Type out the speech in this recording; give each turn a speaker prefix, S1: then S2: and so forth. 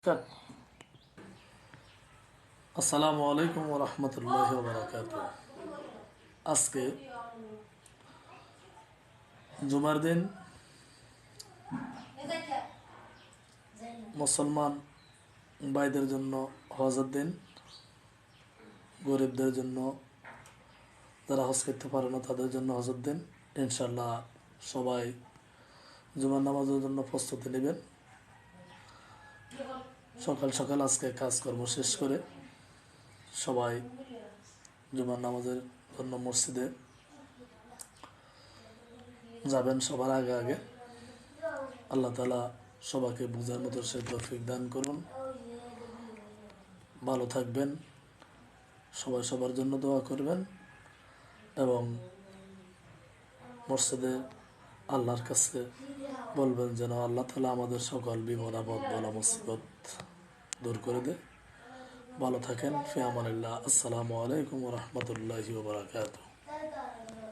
S1: কাট। আসসালামু আলাইকুম ওয়া রাহমাতুল্লাহি ওয়া বারাকাতুহু। আজকে জুমার দিন, মুসলমান ভাইদের জন্য হজের দিন, গরিবদের জন্য, যারা হজ করতে পারে না তাদের জন্য হজের দিন। ইনশাল্লাহ সবাই জুমার নামাজের জন্য প্রস্তুতি নেবেন। সকাল সকাল আজকে কাজকর্ম শেষ করে সবাই জুমার নামাজের জন্য মসজিদে যাবেন সবার আগে আগে। আল্লাহ তাআলা সবাইকে বুঝার মতো সে তৌফিক দান করুন। ভালো থাকবেন, সবাই সবার জন্য দোয়া করবেন এবং মসজিদে আল্লাহর কাছে বলবেন যেন আল্লাহ তাআলা আমাদের সকল বিপদ আপদ বলা মুসিবত দূর করে দেয়। ভালো থাকেন। ফি আমানিল্লাহ। আসসালামু আলাইকুম ওয়া রাহমাতুল্লাহি ওয়া বারাকাতুহু।